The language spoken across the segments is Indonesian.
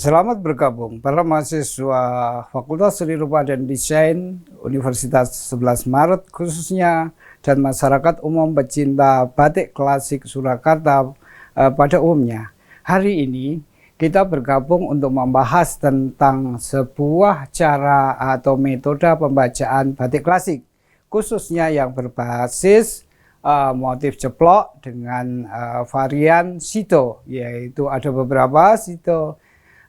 Selamat bergabung para mahasiswa Fakultas Seni Rupa dan Desain Universitas 11 Maret khususnya dan masyarakat umum pecinta batik klasik Surakarta pada umumnya. Hari ini kita bergabung untuk membahas tentang sebuah cara atau metode pembacaan batik klasik khususnya yang berbasis motif ceplok dengan varian sito, yaitu ada beberapa sito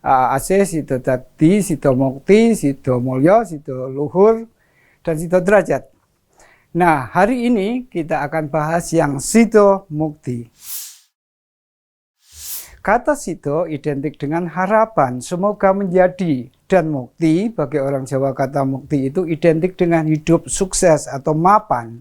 Aceh, sito Tati, sito Mukti, sito Mulyo, sito Luhur, dan sito Derajat. Nah, hari ini kita akan bahas yang sito Mukti. Kata sito identik dengan harapan, semoga menjadi, dan mukti, bagi orang Jawa kata mukti itu identik dengan hidup sukses atau mapan.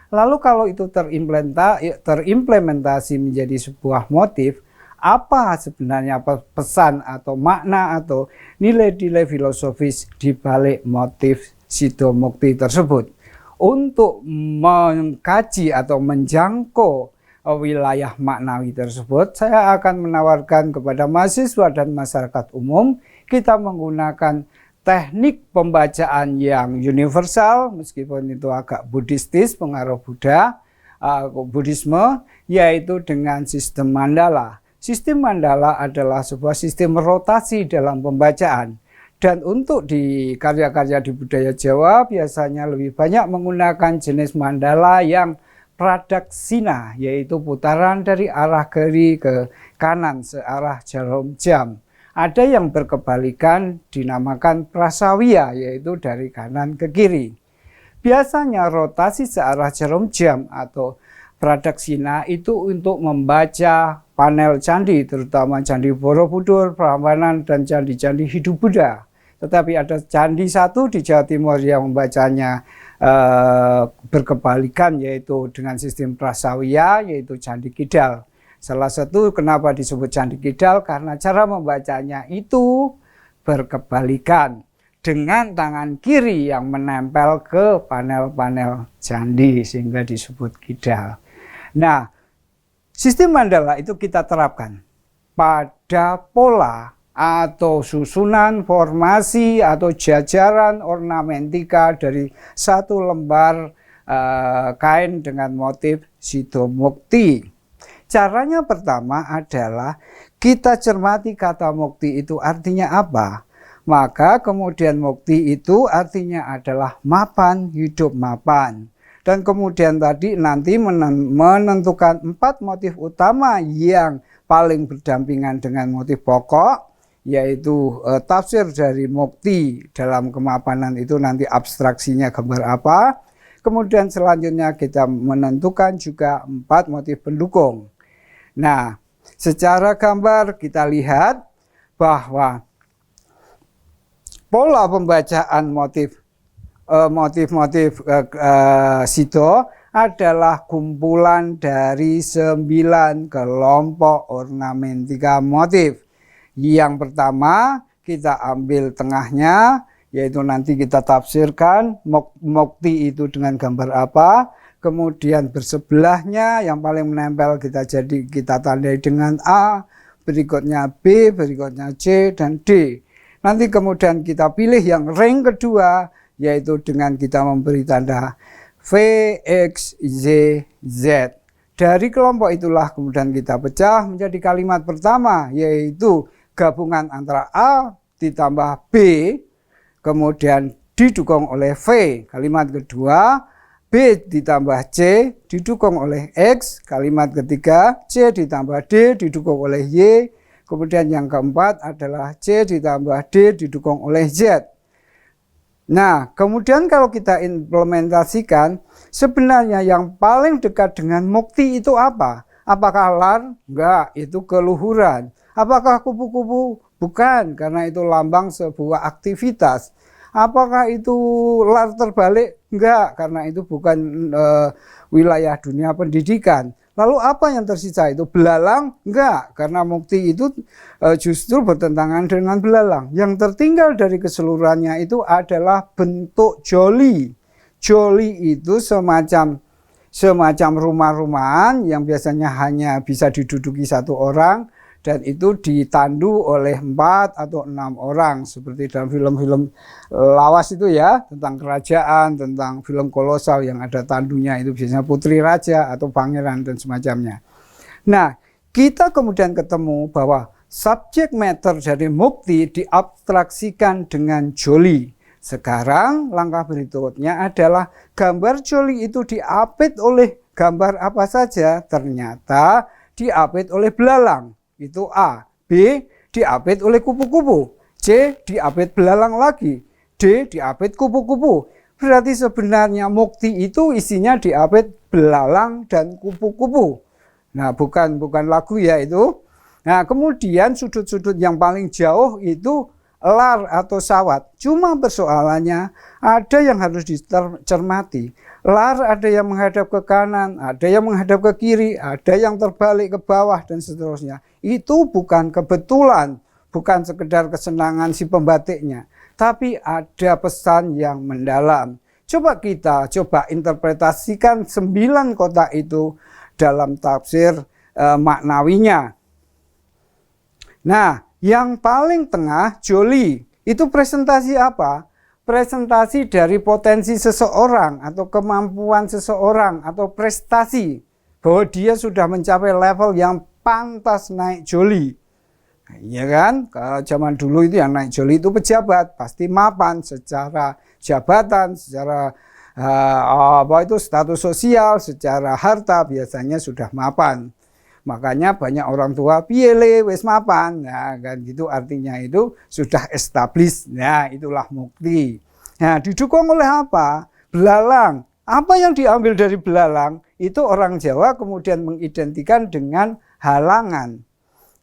Lalu kalau itu terimplementasi menjadi sebuah motif, apa sebenarnya pesan atau makna atau nilai-nilai filosofis di balik motif sito mukti tersebut? Untuk mengkaji atau menjangkau wilayah maknawi tersebut, saya akan menawarkan kepada mahasiswa dan masyarakat umum kita menggunakan teknik pembacaan yang universal, meskipun itu agak buddhistis, pengaruh Buddhisme, yaitu dengan sistem mandala. Sistem mandala adalah sebuah sistem rotasi dalam pembacaan. Dan untuk di karya-karya di budaya Jawa biasanya lebih banyak menggunakan jenis mandala yang pradaksina, yaitu putaran dari arah kiri ke kanan searah jarum jam. Ada yang berkebalikan dinamakan prasawiya, yaitu dari kanan ke kiri. Biasanya rotasi searah jarum jam atau pradaksina itu untuk membaca panel candi, terutama Candi Borobudur, Prambanan, dan candi-candi hidup Buddha. Tetapi ada candi satu di Jawa Timur yang membacanya berkebalikan, yaitu dengan sistem prasawiya, yaitu Candi Kidal. Salah satu kenapa disebut Candi Kidal karena cara membacanya itu berkebalikan, dengan tangan kiri yang menempel ke panel-panel candi sehingga disebut kidal. Nah, sistem mandala itu kita terapkan pada pola atau susunan formasi atau jajaran ornamentika dari satu lembar kain dengan motif sito mukti. Caranya pertama adalah kita cermati kata mukti itu artinya apa. Maka kemudian mukti itu artinya adalah mapan, hidup mapan. Dan kemudian tadi nanti menentukan 4 motif utama yang paling berdampingan dengan motif pokok, yaitu tafsir dari mukti dalam kemapanan itu nanti abstraksinya gambar apa. Kemudian selanjutnya kita menentukan juga 4 motif pendukung. Nah, secara gambar kita lihat bahwa pola pembacaan motif sito adalah kumpulan dari 9 kelompok ornamentika motif. Yang pertama kita ambil tengahnya, yaitu nanti kita tafsirkan mukti itu dengan gambar apa. Kemudian bersebelahnya yang paling menempel kita tandai dengan A, berikutnya B, berikutnya C, dan D. Nanti kemudian kita pilih yang ring kedua, yaitu dengan kita memberi tanda V, X, Y, Z. Dari kelompok itulah kemudian kita pecah menjadi kalimat pertama, yaitu gabungan antara A ditambah B, kemudian didukung oleh V. Kalimat kedua, B ditambah C didukung oleh X. Kalimat ketiga, C ditambah D didukung oleh Y. Kemudian yang keempat adalah C ditambah D didukung oleh Z. Nah, kemudian kalau kita implementasikan, sebenarnya yang paling dekat dengan mukti itu apa? Apakah lar? Enggak, itu keluhuran. Apakah kupu-kupu? Bukan, karena itu lambang sebuah aktivitas. Apakah itu lar terbalik? Enggak, karena itu bukan wilayah dunia pendidikan. Lalu apa yang tersisa itu? Belalang? Enggak, karena mukti itu justru bertentangan dengan belalang. Yang tertinggal dari keseluruhannya itu adalah bentuk joli. Joli itu semacam rumah-rumahan yang biasanya hanya bisa diduduki satu orang dan itu ditandu oleh 4 atau 6 orang seperti dalam film-film lawas itu ya, tentang kerajaan, tentang film kolosal yang ada tandunya, itu biasanya putri raja atau pangeran dan semacamnya. Nah, kita kemudian ketemu bahwa subject matter dari mukti diabstraksikan dengan joli. Sekarang langkah berikutnya adalah gambar joli itu diapit oleh gambar apa saja? Ternyata diapit oleh belalang. Itu A. B. Diapit oleh kupu-kupu. C. Diapit belalang lagi. D. Diapit kupu-kupu. Berarti sebenarnya mukti itu isinya diapit belalang dan kupu-kupu. Nah, bukan lagu ya itu. Nah, kemudian sudut-sudut yang paling jauh itu lar atau sawat. Cuma persoalannya ada yang harus dicermati. Lar ada yang menghadap ke kanan, ada yang menghadap ke kiri, ada yang terbalik ke bawah dan seterusnya. Itu bukan kebetulan, bukan sekedar kesenangan si pembatiknya, tapi ada pesan yang mendalam. Coba kita interpretasikan 9 kotak itu dalam tafsir maknawinya. Nah, yang paling tengah joli itu presentasi apa? Presentasi dari potensi seseorang atau kemampuan seseorang atau prestasi bahwa dia sudah mencapai level yang pantas naik joli. Iya kan? Kalau zaman dulu itu yang naik joli itu pejabat, pasti mapan secara jabatan, secara status sosial, secara harta biasanya sudah mapan. Makanya banyak orang tua piye wis mapan. Nah, kan gitu artinya itu sudah established. Nah, itulah mukti. Nah, didukung oleh apa? Belalang. Apa yang diambil dari belalang? Itu orang Jawa kemudian mengidentikan dengan halangan.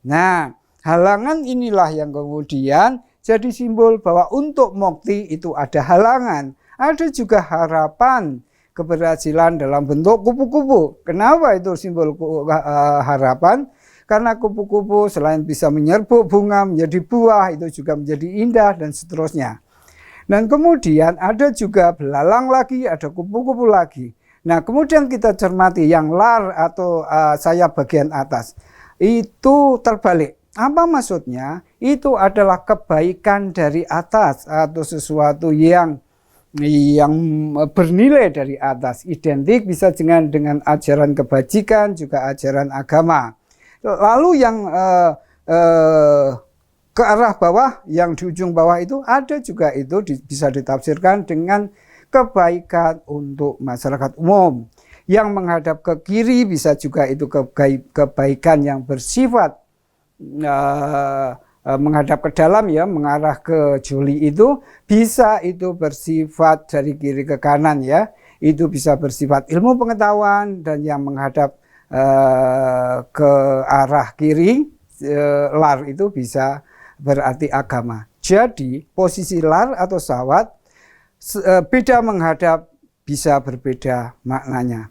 Nah, halangan inilah yang kemudian jadi simbol bahwa untuk mukti itu ada halangan. Ada juga harapan keberhasilan dalam bentuk kupu-kupu. Kenapa itu simbol harapan? Karena kupu-kupu selain bisa menyerbuk bunga menjadi buah, itu juga menjadi indah dan seterusnya. Dan kemudian ada juga belalang lagi, ada kupu-kupu lagi. Nah, kemudian kita cermati yang lar atau sayap bagian atas. Itu terbalik. Apa maksudnya? Itu adalah kebaikan dari atas atau sesuatu yang bernilai dari atas, identik bisa dengan ajaran kebajikan, juga ajaran agama. Lalu yang ke arah bawah, yang di ujung bawah itu ada juga itu bisa ditafsirkan dengan kebaikan untuk masyarakat umum. Yang menghadap ke kiri bisa juga itu kebaikan yang bersifat menghadap ke dalam ya, mengarah ke joli itu bisa itu bersifat dari kiri ke kanan ya, itu bisa bersifat ilmu pengetahuan. Dan yang menghadap ke arah kiri lar itu bisa berarti agama. Jadi posisi lar atau sawat beda menghadap bisa berbeda maknanya.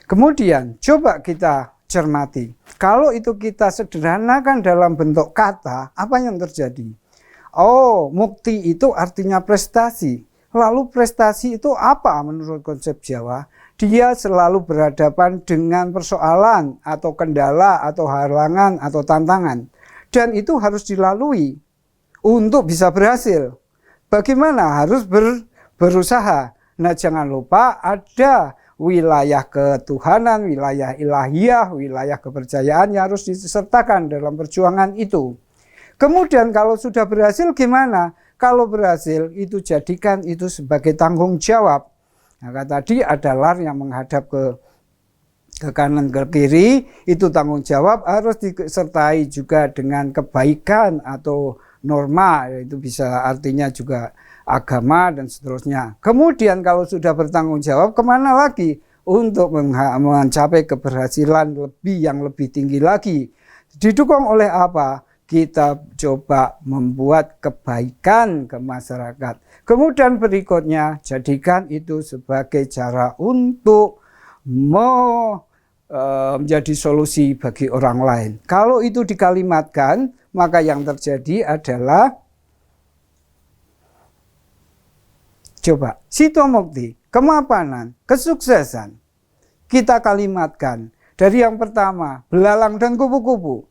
Kemudian coba kita cermati. Kalau itu kita sederhanakan dalam bentuk kata, apa yang terjadi? Oh, mukti itu artinya prestasi. Lalu prestasi itu apa menurut konsep Jawa? Dia selalu berhadapan dengan persoalan atau kendala atau halangan atau tantangan. Dan itu harus dilalui untuk bisa berhasil. Bagaimana? Harus berusaha. Nah, jangan lupa ada wilayah ketuhanan, wilayah ilahiyah, wilayah kepercayaan yang harus disertakan dalam perjuangan itu. Kemudian kalau sudah berhasil gimana? Kalau berhasil itu jadikan itu sebagai tanggung jawab. Nah, tadi ada lar yang menghadap ke kanan ke kiri, itu tanggung jawab harus disertai juga dengan kebaikan atau norma, itu bisa artinya juga agama dan seterusnya. Kemudian kalau sudah bertanggung jawab kemana lagi? Untuk mencapai keberhasilan yang lebih tinggi lagi. Didukung oleh apa? Kita coba membuat kebaikan ke masyarakat. Kemudian berikutnya jadikan itu sebagai cara untuk menjadi solusi bagi orang lain. Kalau itu dikalimatkan, maka yang terjadi adalah coba sitomukti, kemapanan, kesuksesan. Kita kalimatkan dari yang pertama, belalang dan kupu-kupu.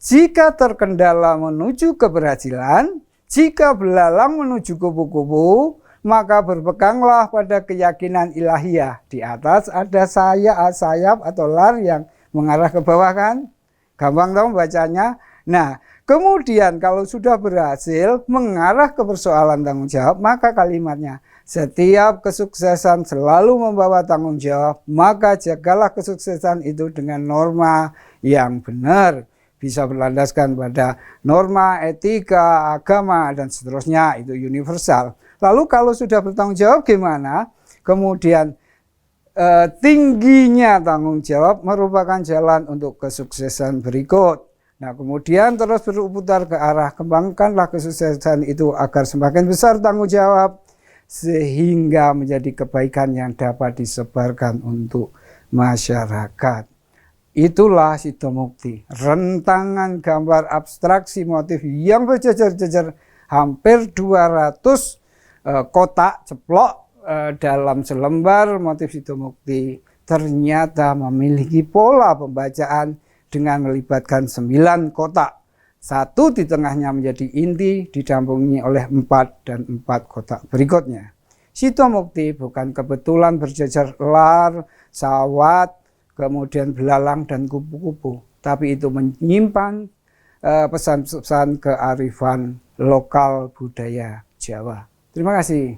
Jika terkendala menuju keberhasilan, jika belalang menuju kupu-kupu, maka berpeganglah pada keyakinan ilahiyah. Di atas ada sayap atau lar yang mengarah ke bawah kan? Gampang dong bacanya. Nah, kemudian kalau sudah berhasil mengarah ke persoalan tanggung jawab, maka kalimatnya, setiap kesuksesan selalu membawa tanggung jawab, maka jagalah kesuksesan itu dengan norma yang benar. Bisa berlandaskan pada norma, etika, agama, dan seterusnya, itu universal. Lalu kalau sudah bertanggung jawab gimana? Kemudian tingginya tanggung jawab merupakan jalan untuk kesuksesan berikut. Nah, kemudian terus berputar ke arah kembangkanlah kesuksesan itu agar semakin besar tanggung jawab, sehingga menjadi kebaikan yang dapat disebarkan untuk masyarakat. Itulah Siddhamukti, rentangan gambar abstraksi motif yang berjejer-jejer hampir 200 kotak ceplok dalam selembar motif Siddhamukti ternyata memiliki pola pembacaan dengan melibatkan 9 kotak. Satu di tengahnya menjadi inti, didampingi oleh 4 dan 4 kotak berikutnya. Siddhamukti bukan kebetulan berjejer lar, sawat, kemudian belalang dan kupu-kupu, tapi itu menyimpan pesan-pesan kearifan lokal budaya Jawa. Terima kasih.